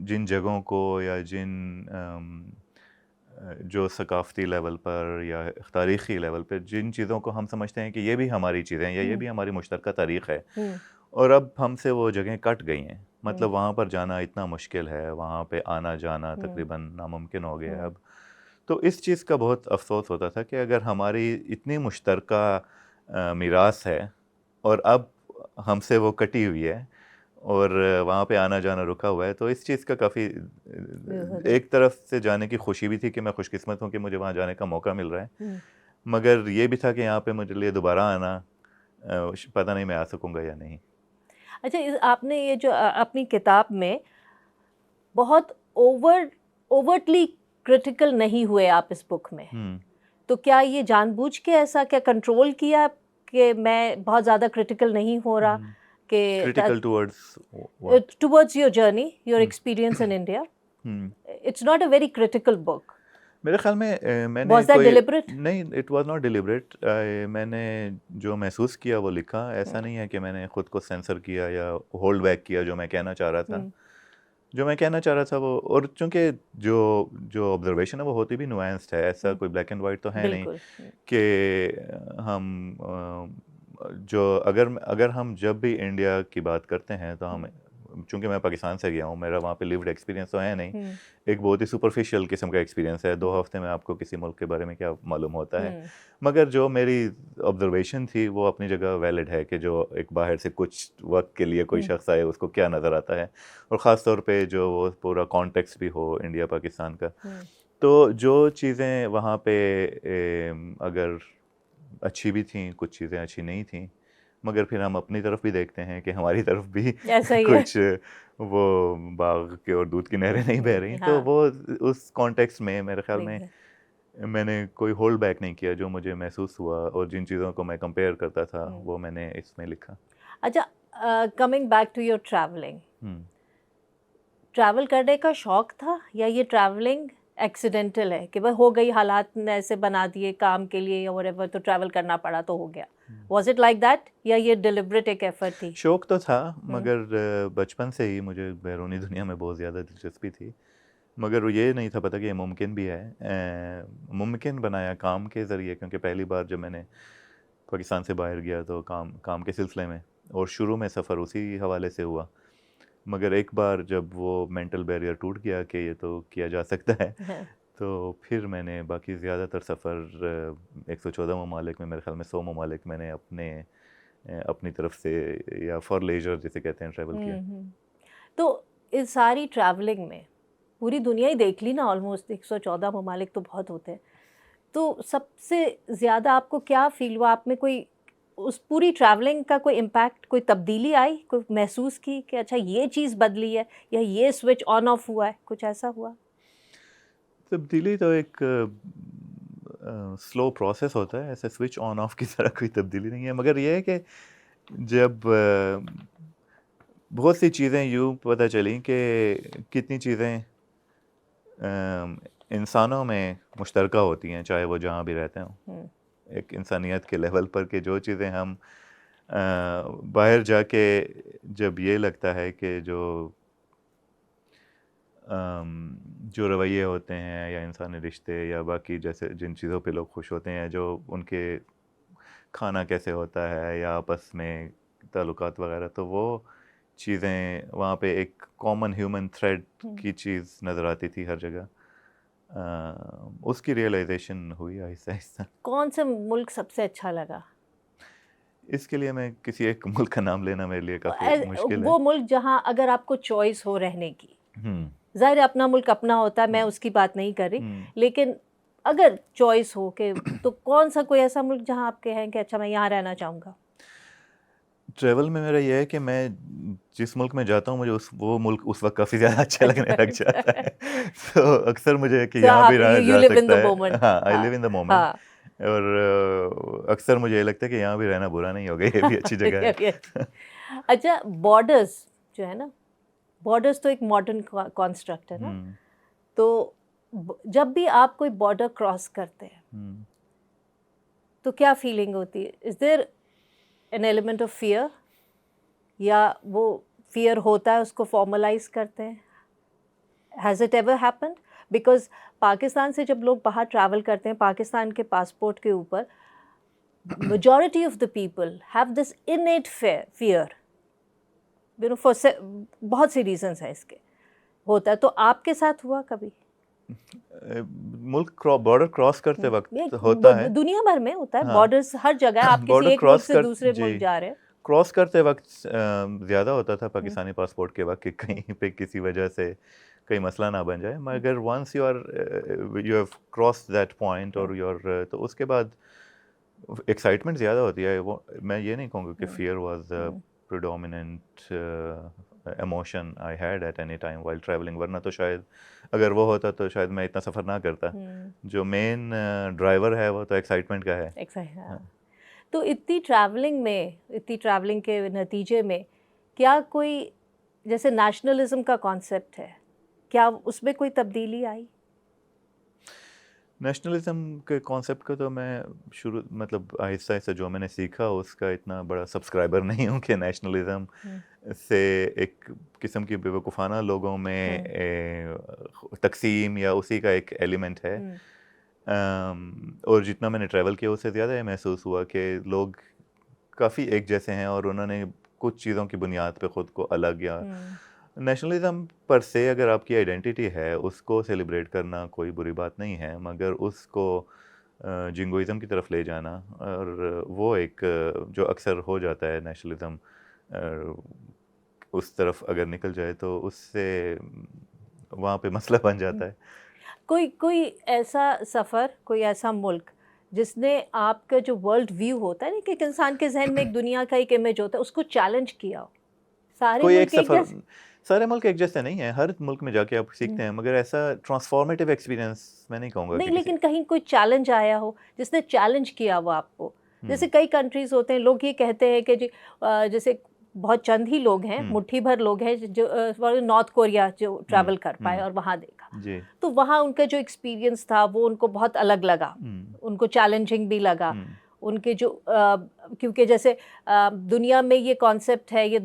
Speaker 2: जिन जगहों को या जिन जो सकाफ़ती लेवल पर या तारीख़ी लेवल पे जिन चीज़ों को हम समझते हैं कि ये भी हमारी चीज़ें हैं या ये
Speaker 1: हुँ,
Speaker 2: भी हमारी मुश्तरका तारीख़ है,
Speaker 1: हुँ,
Speaker 2: और अब हमसे वो जगहें कट गई हैं।
Speaker 1: हुँ,
Speaker 2: मतलब वहाँ पर जाना इतना मुश्किल है, वहाँ पे आना-जाना
Speaker 1: हुँ,
Speaker 2: तकरीबन नामुमकिन हो गया है
Speaker 1: हुँ,
Speaker 2: अब। तो इस चीज़ का बहुत अफ़सोस होता था कि अगर हमारी इतनी मुश्तरका मीरास है और अब हमसे वो कटी हुई है और वहाँ पे आना-जाना रुका हुआ है, तो इस चीज़ का काफ़ी
Speaker 1: बिल्कुल,
Speaker 2: एक तरफ से जाने की खुशी भी थी कि मैं खुशकिस्मत हूँ कि मुझे वहाँ जाने का मौका मिल रहा है।
Speaker 1: हुँ।
Speaker 2: मगर ये भी था कि यहाँ पे मुझे लिए दोबारा आना पता नहीं मैं आ सकूँगा या नहीं।
Speaker 1: अच्छा, इस आपने ये जो अपनी किताब में बहुत ओवरटली क्रिटिकल नहीं हुए आप इस बुक में।
Speaker 2: हुँ।
Speaker 1: तो क्या ये जानबूझ के ऐसा क्या कंट्रोल किया कि मैं बहुत ज़्यादा क्रिटिकल नहीं हो रहा
Speaker 2: हुँ।
Speaker 1: कि
Speaker 2: critical towards what?
Speaker 1: Towards your journey, your
Speaker 2: hmm,
Speaker 1: experience in India?
Speaker 2: Hmm.
Speaker 1: It's not a very critical book.
Speaker 2: मेरे ख़्याल में मैंने
Speaker 1: वाज़ दैट
Speaker 2: कोई
Speaker 1: डिलिबरेट?
Speaker 2: नहीं, इट वाज़ नॉट डिलिबरेट। मैंने जो महसूस किया वो लिखा।
Speaker 1: हुँ,
Speaker 2: ऐसा नहीं है कि मैंने खुद को सेंसर किया या होल्ड बैक किया जो मैं कहना चाह रहा था।
Speaker 1: हुँ,
Speaker 2: जो मैं कहना चाह रहा था वो, और चूँकि जो जो ऑब्ज़र्वेशन है वो होती भी नुआंस्ड है, ऐसा
Speaker 1: हुँ,
Speaker 2: कोई ब्लैक एंड व्हाइट तो है नहीं
Speaker 1: बिल्कुल। हुँ,
Speaker 2: कि हम जो अगर अगर हम जब भी इंडिया की बात करते हैं तो हम,
Speaker 1: हुँ,
Speaker 2: चूँकि मैं पाकिस्तान से गया हूँ, मेरा वहाँ पे लिव्ड एक्सपीरियंस तो है नहीं।
Speaker 1: हुँ,
Speaker 2: एक बहुत ही सुपरफिशियल किस्म का एक्सपीरियंस है, 2
Speaker 1: हुँ,
Speaker 2: हफ़्ते में आपको किसी मुल्क के बारे में क्या मालूम होता है।
Speaker 1: हुँ,
Speaker 2: मगर जो मेरी ऑब्ज़र्वेशन थी वो अपनी जगह वैलिड है कि जो एक बाहर से कुछ वक़्त के लिए कोई
Speaker 1: हुँ,
Speaker 2: शख़्स आए उसको क्या नज़र आता है, और ख़ास तौर पे जो वो पूरा कॉन्टेक्स्ट भी हो इंडिया पाकिस्तान का।
Speaker 1: हुँ,
Speaker 2: तो जो चीज़ें वहाँ पे अगर अच्छी भी थीं, कुछ चीज़ें अच्छी नहीं थीं, मगर फिर हम अपनी तरफ भी देखते हैं कि हमारी तरफ भी
Speaker 1: ऐसा ही है।
Speaker 2: कुछ वो बाग के और दूध की नहरें नहीं बह रही। तो
Speaker 1: हाँ,
Speaker 2: वो उस कॉन्टेक्स्ट में मेरे ख़्याल में
Speaker 1: देखिए।
Speaker 2: मैंने कोई होल्ड बैक नहीं किया, जो मुझे महसूस हुआ और जिन चीज़ों को मैं कंपेयर करता था,
Speaker 1: हुँ।
Speaker 2: वो मैंने इसमें लिखा।
Speaker 1: अच्छा, coming back to your travelling,
Speaker 2: hmm.
Speaker 1: Travel करने का शौक था या ये ट्रैवलिंग एक्सीडेंटल है कि भाई हो गई, हालात ने ऐसे बना दिए काम के लिए या व्हाटएवर, तो ट्रैवल करना पड़ा तो हो गया?
Speaker 2: हुँ।
Speaker 1: वाज़ इट लाइक दैट या ये डिलिबरेट एक एफर्ट थी?
Speaker 2: शौक तो था,
Speaker 1: हुँ,
Speaker 2: मगर बचपन से ही मुझे बैरूनी दुनिया में बहुत ज़्यादा दिलचस्पी थी। मगर वो ये नहीं था पता कि ये मुमकिन भी है। मुमकिन बनाया काम के ज़रिए, क्योंकि पहली बार जब मैंने पाकिस्तान से बाहर गया तो काम काम के सिलसिले में, और शुरू में सफ़र उसी हवाले से हुआ। मगर एक बार जब वो मेंटल बैरियर टूट गया कि ये तो किया जा सकता है,
Speaker 1: हाँ,
Speaker 2: तो फिर मैंने बाकी ज़्यादातर सफ़र 114 ममालिक में, मेरे ख़्याल में 100 ममालिक मैंने अपनी तरफ से या फॉर लेजर जिसे कहते हैं ट्रैवल किया।
Speaker 1: हुँ, हुँ। तो इस सारी ट्रैवलिंग में पूरी दुनिया ही देख ली ना, ऑलमोस्ट 114 ममालिक तो बहुत होते हैं। तो सबसे ज़्यादा आपको क्या फ़ील हुआ? आप में कोई उस पूरी ट्रैवलिंग का कोई इम्पैक्ट, कोई तब्दीली आई? कोई महसूस की कि अच्छा ये चीज़ बदली है या ये स्विच ऑन ऑफ हुआ है, कुछ ऐसा हुआ?
Speaker 2: तब्दीली तो एक स्लो प्रोसेस होता है, ऐसे स्विच ऑन ऑफ की तरह कोई तब्दीली नहीं है, मगर ये है कि जब बहुत सी चीज़ें यूँ पता चली कि कितनी चीज़ें इंसानों में मुश्तरका होती हैं, चाहे वो जहाँ भी रहते हों।
Speaker 1: हुँ,
Speaker 2: एक इंसानियत के लेवल पर कि जो चीज़ें हम बाहर जाके जब ये लगता है कि जो रवैये होते हैं या इंसानी रिश्ते या बाकी जैसे जिन चीज़ों पे लोग खुश होते हैं, जो उनके खाना कैसे होता है या आपस में ताल्लुकात वगैरह, तो वो चीज़ें वहाँ पे एक कॉमन ह्यूमन थ्रेड
Speaker 1: हुँ,
Speaker 2: की चीज़ नज़र आती थी हर जगह। उसकी रियलाइजेशन हुई आहिस्ता आहिस्ता।
Speaker 1: कौन सा मुल्क सबसे अच्छा लगा?
Speaker 2: इसके लिए मैं किसी एक मुल्क का नाम लेना मेरे लिए काफ़ी मुश्किल है।
Speaker 1: वो मुल्क जहाँ अगर आपको चॉइस हो रहने की,
Speaker 2: हम्म
Speaker 1: ज़ाहिर है अपना मुल्क अपना होता है, मैं उसकी बात नहीं कर रही,
Speaker 2: हम्म
Speaker 1: लेकिन अगर चॉइस हो कि तो कौन सा कोई ऐसा मुल्क जहाँ आप कहें कि अच्छा मैं यहाँ रहना चाहूँगा?
Speaker 2: ट्रैवल में मेरा यह है कि मैं जिस मुल्क में जाता हूँ मुझे वो मुल्क उस वक्त काफ़ी ज़्यादा अच्छा
Speaker 1: अच्छा
Speaker 2: लगने लग जाता
Speaker 1: अच्छा।
Speaker 2: है। तो अक्सर मुझे है कि
Speaker 1: तो
Speaker 2: यहाँ भी
Speaker 1: आप
Speaker 2: रहा
Speaker 1: यू
Speaker 2: जा
Speaker 1: लिव इन द
Speaker 2: सकता है।
Speaker 1: मोमेंट।
Speaker 2: हाँ, आई
Speaker 1: हाँ
Speaker 2: लिव इन द मोमेंट।
Speaker 1: हाँ।
Speaker 2: और अक्सर मुझे ये लगता है कि यहाँ भी रहना बुरा नहीं होगा, ये भी अच्छी जगह
Speaker 1: ये भी अच्छी।
Speaker 2: है।
Speaker 1: अच्छा, बॉर्डर्स जो है ना, बॉर्डर्स तो एक मॉडर्न कॉन्स्ट्रक्ट है ना,
Speaker 2: हम्म
Speaker 1: तो जब भी आप कोई बॉर्डर क्रॉस करते हैं
Speaker 2: हम्म
Speaker 1: तो क्या फीलिंग होती है? Is there an element of fear, या वो फियर होता है उसको फॉर्मलाइज करते हैं? Has it ever happened? Because Pakistan से जब लोग बाहर ट्रैवल करते हैं, पाकिस्तान के पासपोर्ट के ऊपर majority of the people have this innate fear, you know, for बहुत सी reasons हैं इसके, होता है। तो आपके साथ हुआ कभी?
Speaker 2: मुल्क बॉर्डर क्रॉस करते
Speaker 1: ये
Speaker 2: वक्त होता है।
Speaker 1: दुनिया भर में होता है,
Speaker 2: हाँ,
Speaker 1: बॉर्डर्स हर जगह है, आप किसी
Speaker 2: बॉर्डर
Speaker 1: एक मुल्क
Speaker 2: क्रॉस
Speaker 1: से
Speaker 2: कर
Speaker 1: दूसरे
Speaker 2: जी,
Speaker 1: मुल्क जा रहे हैं।
Speaker 2: क्रॉस करते वक्त ज़्यादा होता था पाकिस्तानी पासपोर्ट के वक्त कि कहीं पे किसी वजह से कोई मसला ना बन जाए, मगर once you have cross that point और तो उसके बाद एक्साइटमेंट ज़्यादा होती है। वो मैं ये नहीं कहूँगा कि fear was the predominant emotion I had at any time while traveling, वरना तो शायद अगर वो होता तो शायद मैं इतना सफ़र ना करता। जो मेन ड्राइवर है वो तो एक्साइटमेंट का है।
Speaker 1: हाँ। तो इतनी ट्रैवलिंग के नतीजे में क्या कोई, जैसे नेशनलिज्म का कॉन्सेप्ट है, क्या उसमें कोई तब्दीली आई?
Speaker 2: नेशनलिज्म के कॉन्सेप्ट को तो मैं शुरू मतलब आहिस्ता आहिस्ता जो मैंने सीखा उसका इतना बड़ा सब्सक्राइबर नहीं हूँ कि नेशनलिज्म से एक किस्म की बेवकूफ़ाना लोगों में तकसीम या उसी का एक एलिमेंट है। और जितना मैंने ट्रैवल किया उससे ज़्यादा ये महसूस हुआ कि लोग काफ़ी एक जैसे हैं और उन्होंने कुछ चीज़ों की बुनियाद पे ख़ुद को अलग या नेशनलिज्म पर से अगर आपकी आइडेंटिटी है उसको सेलिब्रेट करना कोई बुरी बात नहीं है, मगर उसको जिंगोइज़म की तरफ ले जाना और वो एक जो अक्सर हो जाता है नेशनलिज्म उस तरफ अगर निकल जाए तो उससे वहाँ पे मसला बन जाता है।
Speaker 1: कोई कोई ऐसा सफ़र, कोई ऐसा मुल्क जिसने आपका जो वर्ल्ड व्यू होता है ना, कि एक इंसान के जहन में एक दुनिया का एक इमेज होता है, उसको चैलेंज किया हो? सारे
Speaker 2: कोई एक
Speaker 1: मुल्क एक
Speaker 2: सफ़र
Speaker 1: जैसे?
Speaker 2: सारे मुल्क एक जैसे नहीं है, हर मुल्क में जाके आप सीखते हैं, मगर ऐसा ट्रांसफॉर्मेटिव एक्सपीरियंस मैं नहीं कहूँगा
Speaker 1: नहीं,
Speaker 2: कि किसी।
Speaker 1: लेकिन कहीं कोई चैलेंज आया हो जिसने चैलेंज किया वो आपको? जैसे कई कंट्रीज होते हैं, लोग ये कहते हैं कि जी जैसे बहुत चंद ही लोग हैं, मुट्ठी भर लोग हैं जो नॉर्थ कोरिया जो ट्रैवल कर पाए और वहाँ देखा,
Speaker 2: जी
Speaker 1: तो वहाँ उनका जो एक्सपीरियंस था वो उनको बहुत अलग लगा, उनको चैलेंजिंग भी लगा। उनके जो क्योंकि जैसे दुनिया में ये कॉन्सेप्ट है, ये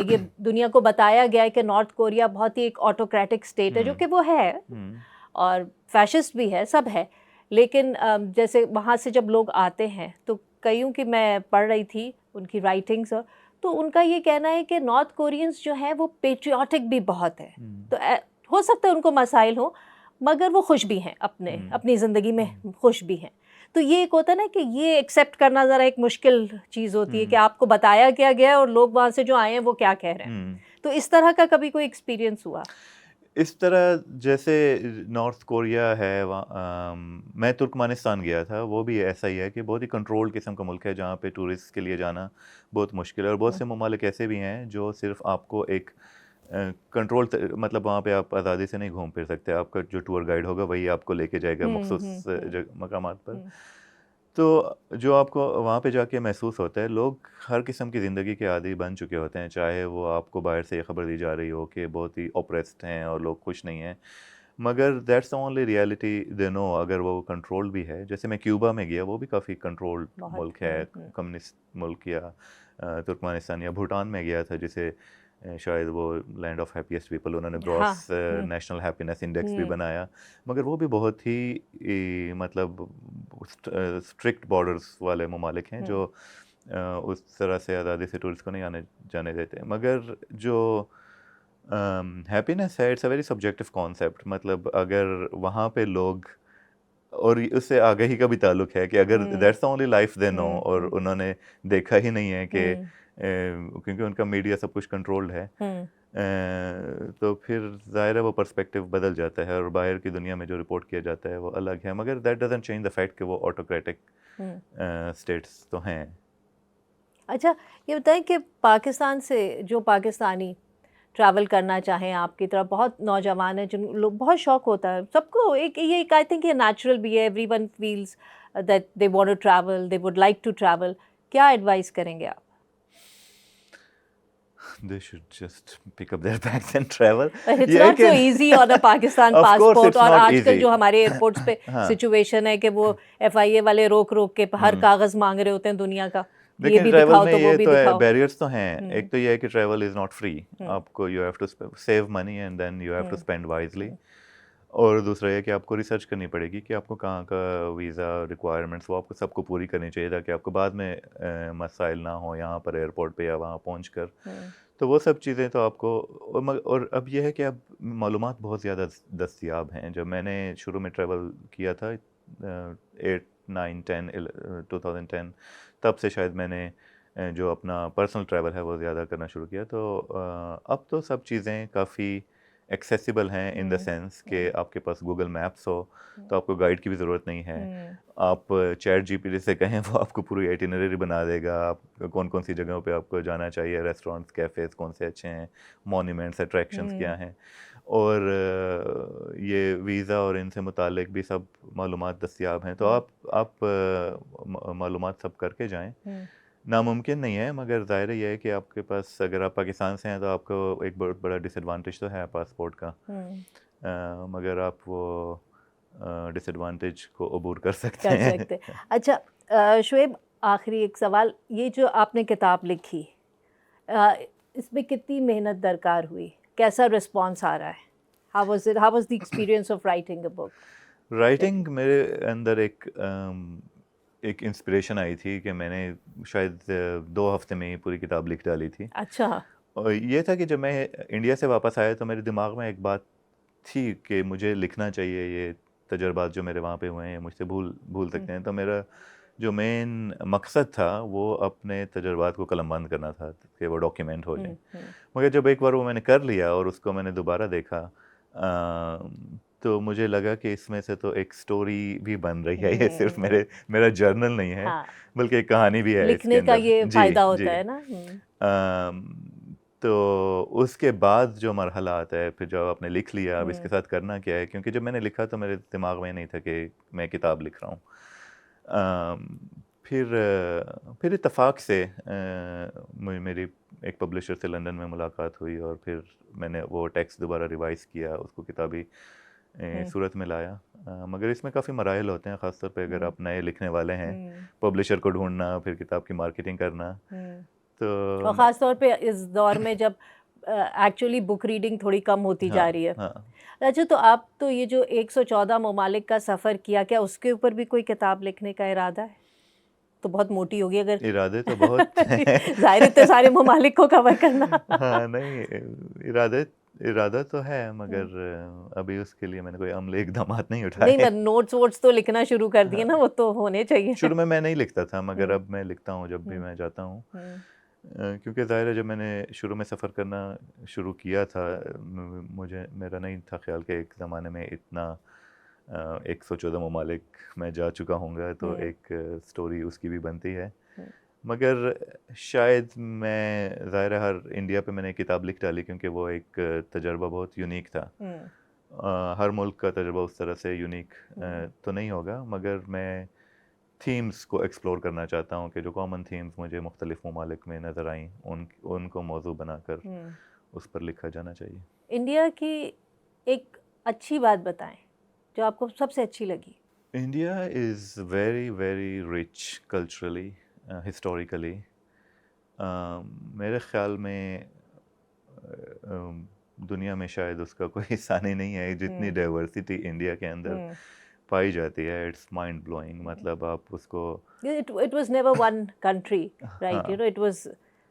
Speaker 1: ये दुनिया को बताया गया है कि नॉर्थ कोरिया बहुत ही एक ऑटोक्रेटिक स्टेट है, जो कि वो है, और फैशिस्ट भी है, सब है। लेकिन जैसे वहाँ से जब लोग आते हैं तो कईयों की मैं पढ़ रही थी उनकी राइटिंग्स, तो उनका ये कहना है कि नॉर्थ कोरियंस जो हैं वो पेट्रियाटिक भी बहुत है। तो हो सकता है उनको मसाइल हो, मगर वो खुश भी हैं, अपनी ज़िंदगी में खुश भी हैं। तो ये एक होता है ना कि ये एक्सेप्ट करना ज़रा एक मुश्किल चीज़ होती है कि आपको बताया क्या गया और लोग वहाँ से जो आए हैं वो क्या कह रहे हैं। तो इस तरह का कभी कोई एक्सपीरियंस हुआ?
Speaker 2: इस तरह जैसे नॉर्थ कोरिया है वहाँ मैं तुर्कमेनिस्तान गया था, वो भी ऐसा ही है कि बहुत ही कंट्रोल्ड किस्म का मुल्क है जहाँ पे टूरिस्ट के लिए जाना बहुत मुश्किल है, और बहुत से ममालिक ऐसे भी हैं जो सिर्फ आपको एक कंट्रोल मतलब वहाँ पे आप आज़ादी से नहीं घूम फिर सकते, आपका जो टूर गाइड होगा वही आपको लेके जाएगा मखसूस मकामात पर। तो जो आपको वहाँ पे जाके महसूस होता है, लोग हर किस्म की ज़िंदगी के आदी बन चुके होते हैं, चाहे वो आपको बाहर से ये खबर दी जा रही हो कि बहुत ही ऑप्रेस्ड हैं और लोग खुश नहीं हैं, मगर that's the only reality they know. अगर वो कंट्रोल भी है, जैसे मैं क्यूबा में गया, वो भी काफ़ी कंट्रोल्ड मुल्क है, कम्युनिस्ट मुल्क, या तुर्कमेनिस्तान या भूटान में गया था जिसे शायद वो लैंड ऑफ हैप्पीएस्ट पीपल, उन्होंने ग्रॉस नेशनल हैप्पीनेस इंडेक्स भी बनाया, मगर वो भी बहुत ही मतलब स्ट्रिक्ट बॉर्डर्स वाले ममालिक हैं जो उस तरह से आज़ादी से टूरिस्ट को नहीं आने जाने देते। मगर जो हैप्पीनेस है, it's a very subjective concept. मतलब अगर वहाँ पे लोग, और उससे आगाही का भी ताल्लुक है कि अगर that's the only life they know, और उन्होंने देखा ही नहीं है कि क्योंकि उनका मीडिया सब कुछ कंट्रोल्ड है, तो फिर ज़ाहिर है वो पर्सपेक्टिव बदल जाता है, और बाहर की दुनिया में जो रिपोर्ट किया जाता है वो अलग है, मगर that doesn't change the fact कि वो ऑटोक्रेटिक स्टेट्स तो हैं।
Speaker 1: अच्छा, ये बताएं कि पाकिस्तान से जो पाकिस्तानी ट्रैवल करना चाहें आपकी तरह, बहुत नौजवान हैं जिन लोग बहुत शौक होता है सबको, एक ये आई थिंक ये नेचुरल भी है, everyone feels that they want to travel, they would like to travel, क्या एडवाइस करेंगे आप?
Speaker 2: They should just pick up their bags and travel.
Speaker 1: It's
Speaker 2: ये है
Speaker 1: नॉट सो
Speaker 2: कि
Speaker 1: easy on a Pakistan
Speaker 2: of course
Speaker 1: passport,
Speaker 2: it's
Speaker 1: और
Speaker 2: not
Speaker 1: आजकल
Speaker 2: easy.
Speaker 1: जो हमारे एयरपोर्ट्स पे
Speaker 2: हाँ,
Speaker 1: सिचुएशन है कि वो FIA वाले रोक रोक के हर कागज़ मांग रहे होते हैं दुनिया का, ये
Speaker 2: लेकिन
Speaker 1: भी
Speaker 2: ट्रैवल
Speaker 1: दिखाओ
Speaker 2: में
Speaker 1: तो वो
Speaker 2: ये
Speaker 1: भी
Speaker 2: तो है,
Speaker 1: दिखाओ।
Speaker 2: बैरियर्स तो हैं। एक तो ये है कि ट्रैवल इज़ नॉट फ्री, आपको you have to save money and then you have to spend wisely. और दूसरा ये कि आपको रिसर्च करनी पड़ेगी कि आपको कहाँ का वीज़ा रिक्वायरमेंट्स वो आपको सबको पूरी करनी चाहिए, ताकि आपको बाद में मसाइल ना हो यहाँ पर एयरपोर्ट पे या वहाँ पहुँच कर। तो वो सब चीज़ें तो आपको, और अब ये है कि अब मालूमात बहुत ज़्यादा दस्तयाब हैं। जब मैंने शुरू में ट्रैवल किया था 8 9 10 2010, तब से शायद मैंने जो अपना पर्सनल ट्रैवल है वो ज़्यादा करना शुरू किया। तो अब तो सब चीज़ें काफ़ी एक्सेसिबल हैं, इन द सेंस कि आपके पास गूगल मैप्स हो तो आपको गाइड की भी ज़रूरत नहीं है। आप चैट जीपीटी से कहें वो आपको पूरी आइटिनरी बना देगा, आप कौन कौन सी जगहों पे आपको जाना चाहिए, रेस्टोरेंट्स कैफ़ेज़ कौन से अच्छे हैं, मॉन्यूमेंट्स अट्रैक्शंस क्या हैं, और ये वीज़ा और इनसे मुतालिक भी सब मालूमात दस्तयाब हैं। तो आप मालूमात सब करके जाएं। नामुमकिन नहीं है, मगर ज़ाहिर ये है कि आपके पास, अगर आप पाकिस्तान से हैं तो आपको एक बहुत बड़ा डिसएडवांटेज तो है पासपोर्ट का, मगर आप वो डिसएडवांटेज को अबूर कर सकते
Speaker 1: कर
Speaker 2: हैं।
Speaker 1: सकते। अच्छा, शुएब, आखिरी एक सवाल, ये जो आपने किताब लिखी, अ, इसमें कितनी मेहनत दरकार हुई, कैसा रिस्पॉन्स आ रहा है, how was the experience of writing a book?
Speaker 2: Writing मेरे अंदर एक इंस्पिरेशन आई थी कि मैंने शायद 2 हफ्ते में ही पूरी किताब लिख डाली थी।
Speaker 1: अच्छा।
Speaker 2: और ये था कि जब मैं इंडिया से वापस आया तो मेरे दिमाग में एक बात थी कि मुझे लिखना चाहिए, ये तजर्बात जो मेरे वहाँ पे हुए हैं मुझसे भूल भूल सकते हैं। तो मेरा जो मेन मकसद था वो अपने तजर्बात को कलमबंद करना था कि वो डॉक्यूमेंट हो जाए। मगर जब एक बार वो मैंने कर लिया और उसको मैंने दोबारा देखा, तो मुझे लगा कि इसमें से तो एक स्टोरी भी बन रही है, ये सिर्फ मेरा जर्नल नहीं है,
Speaker 1: हाँ,
Speaker 2: बल्कि एक कहानी भी है इसके
Speaker 1: लिखने का
Speaker 2: अंदर।
Speaker 1: ये
Speaker 2: जी
Speaker 1: फायदा
Speaker 2: जी।
Speaker 1: होता है ना।
Speaker 2: तो उसके बाद जो मरहला आता है, फिर जब आपने लिख लिया अब इसके साथ करना क्या है, क्योंकि जब मैंने लिखा तो मेरे दिमाग में नहीं था कि मैं किताब लिख रहा हूँ। फिर इत्तेफाक से मेरी एक पब्लिशर से लंदन में मुलाकात हुई, और फिर मैंने वो टेक्स्ट दोबारा रिवाइज़ किया, उसको किताबी सूरत में लाया। मगर इसमें काफ़ी मराइल होते हैं, ख़ासतौर पे अगर आप नए लिखने वाले हैं, पब्लिशर को ढूंढना, फिर किताब की मार्केटिंग करना। तो
Speaker 1: और ख़ास तौर पे इस दौर में जब एक्चुअली बुक रीडिंग थोड़ी कम होती जा रही है।
Speaker 2: हाँ।
Speaker 1: अच्छा, तो आप तो ये जो 114 ममालिक का सफ़र किया, क्या उसके ऊपर भी कोई किताब लिखने का इरादा है? तो बहुत मोटी होगी अगर
Speaker 2: इरादे तो बहुत हैं।
Speaker 1: ज़ाहिर है इतने सारे ममालिक को कवर करना।
Speaker 2: हाँ, नहीं, इरादा तो है, मगर अभी उसके लिए मैंने कोई अमले इक़दामात नहीं
Speaker 1: नहीं,
Speaker 2: उठाए।
Speaker 1: मैं नोट्स वोट्स तो लिखना शुरू कर दिए ना,
Speaker 2: हाँ,
Speaker 1: वो तो होने चाहिए।
Speaker 2: शुरू में मैं नहीं लिखता था, मगर अब मैं लिखता हूँ जब भी
Speaker 1: हुँ,
Speaker 2: मैं जाता हूँ।
Speaker 1: हुँ,
Speaker 2: क्योंकि ज़ाहिर है जब मैंने शुरू में सफ़र करना शुरू किया था, मुझे मेरा नहीं था ख्याल कि एक ज़माने में इतना 114 ममालिक मैं जा चुका हूँगा, तो एक स्टोरी उसकी भी बनती है। मगर शायद मैं, ज़ाहिर है हर इंडिया पे मैंने एक किताब लिख डाली, क्योंकि वो एक तजर्बा बहुत यूनिक था। हर मुल्क का तजर्बा उस तरह से यूनिक तो नहीं होगा, मगर मैं थीम्स को एक्सप्लोर करना चाहता हूँ कि जो कॉमन थीम्स मुझे मुख्तलिफ ममालिक में नज़र आईं, उनको मौजू बनाकर उस पर लिखा जाना चाहिए।
Speaker 1: इंडिया की एक अच्छी बात बताएं जो आपको सबसे अच्छी लगी।
Speaker 2: India is very very rich culturally, historically. मेरे ख़्याल में दुनिया में शायद उसका कोई हिस्सा नहीं है, जितनी डाइवर्सिटी इंडिया के अंदर पाई जाती है, इट्स माइंड ब्लोइंग। मतलब आप उसको,
Speaker 1: It was never one country, right?
Speaker 2: हाँ,
Speaker 1: You know, it was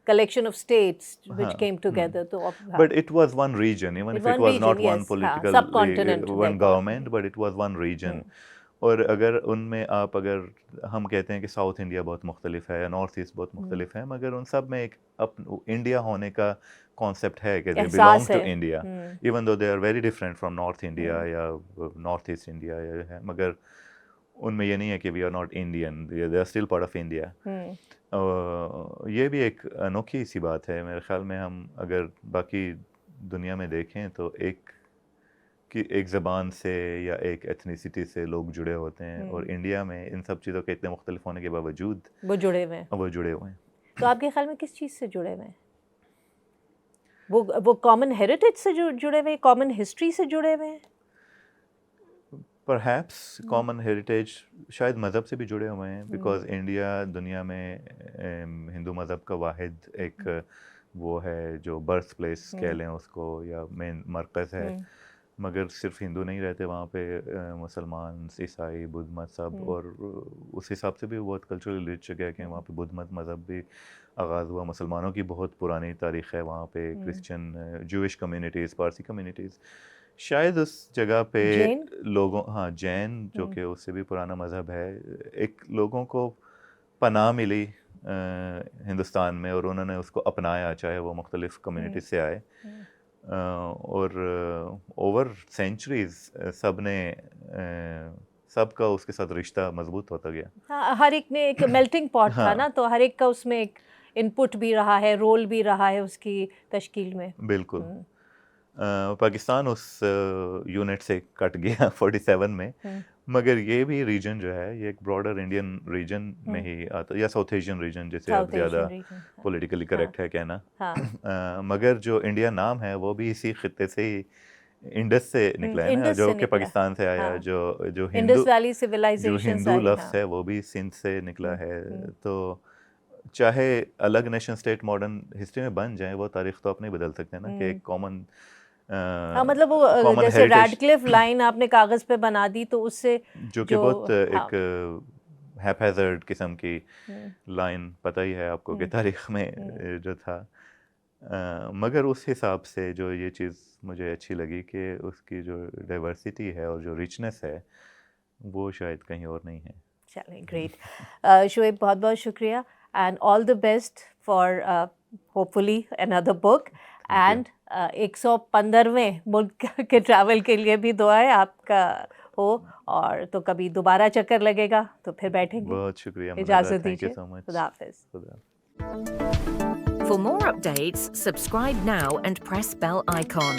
Speaker 1: collection of states which
Speaker 2: हाँ,
Speaker 1: came together. तो
Speaker 2: But it was one region, even if it
Speaker 1: one
Speaker 2: was
Speaker 1: region,
Speaker 2: not one
Speaker 1: yes, हाँ,
Speaker 2: political,
Speaker 1: subcontinent
Speaker 2: one
Speaker 1: they call.
Speaker 2: government, but it was one region. और अगर उनमें आप अगर हम कहते हैं कि साउथ इंडिया बहुत मुख्तलिफ है या नॉर्थ ईस्ट बहुत मुख्तलिफ है, मगर उन सब में एक इंडिया होने का कॉन्सेप्ट है कि they belong to India, even though they are very different from north India या नॉर्थ ईस्ट इंडिया है, मगर उनमें ये नहीं है कि we are not Indian, they are still part of India. ये भी एक अनोखी सी बात है मेरे ख्याल में। हम अगर बाकी दुनिया में देखें तो एक ज़बान से या एक एथनिसिटी से लोग जुड़े होते हैं, और इंडिया में इन सब चीज़ों के इतने मुख्तलिफ होने के बावजूद
Speaker 1: वो जुड़े हुए हैं। तो आपके ख्याल में किस चीज़ से जुड़े हुए हैं? वो कॉमन हेरिटेज से जुड़े हुए हैं, कॉमन हिस्ट्री से जुड़े हुए हैं?
Speaker 2: परहैप्स कॉमन हेरिटेज, शायद मज़हब से भी जुड़े हुए हैं, बिकॉज इंडिया दुनिया में हिंदू मज़हब का वाहिद एक वो है जो बर्थ प्लेस कह लें उसको, या मेन मरकज़ है, मगर सिर्फ हिंदू नहीं रहते वहाँ पे, मुसलमान, ईसाई, बुद्ध मत सब, और उस हिसाब से भी बहुत कल्चरली रिच जगह है कि वहाँ पे बुद्ध मत मज़हब भी आगाज़ हुआ। मुसलमानों की बहुत पुरानी तारीख़ है वहाँ पे, Christian, Jewish communities, Parsi communities, शायद उस जगह पे लोगों, हाँ जैन जो कि उससे भी पुराना मज़हब है, एक लोगों को पनाह मिली हिंदुस्तान में और उन्होंने उसको अपनाया, चाहे वो मुख्तलिफ कम्युनिटी से आए, और ओवर सेंचुरीज सबका उसके साथ रिश्ता मजबूत होता गया।
Speaker 1: हाँ, हर एक ने एक मेल्टिंग पॉट था ना, तो हर एक का उसमें एक इनपुट भी रहा है, रोल भी रहा है उसकी तश्कील में।
Speaker 2: बिल्कुल। पाकिस्तान उस यूनिट से कट गया 47 में, मगर ये भी रीजन जो है ये एक ब्रॉडर इंडियन रीजन में ही आता, या साउथ एशियन रीजन जिसे अब ज़्यादा पॉलिटिकली करेक्ट है कहना। मगर जो इंडिया नाम है वो भी इसी खित्ते से ही, इंडस से निकला है ना, जो कि पाकिस्तान से आया, जो हिंदू लफ्ज़ है वो भी सिंध से निकला है। तो चाहे अलग नेशन स्टेट मॉडर्न हिस्ट्री में बन जाए, वो तारीख तो आप नहीं बदल सकते ना, कि एक कॉमन
Speaker 1: हाँ, मतलब वो जैसे रैडक्लिफ लाइन आपने कागज़ पे बना दी, तो उससे
Speaker 2: जो कि बहुत एक हैपहैज़र्ड किस्म की लाइन, पता ही है आपको कि तारीख़ में जो था, मगर उस हिसाब से जो ये चीज़ मुझे अच्छी लगी कि उसकी जो डाइवर्सिटी है और जो रिचनेस है वो शायद कहीं और नहीं है।
Speaker 1: चलिए, ग्रेट। शोएब, बहुत बहुत शुक्रिया, and all the best for hopefully another book, and 115वें मुल्क के ट्रैवल के लिए भी दुआएं आपका हो, और तो कभी दोबारा चक्कर लगेगा तो फिर बैठेंगे।
Speaker 2: बहुत शुक्रिया,
Speaker 1: इजाज़त दीजिए। खुदा हाफिज़।
Speaker 3: For more updates, subscribe now and press bell icon.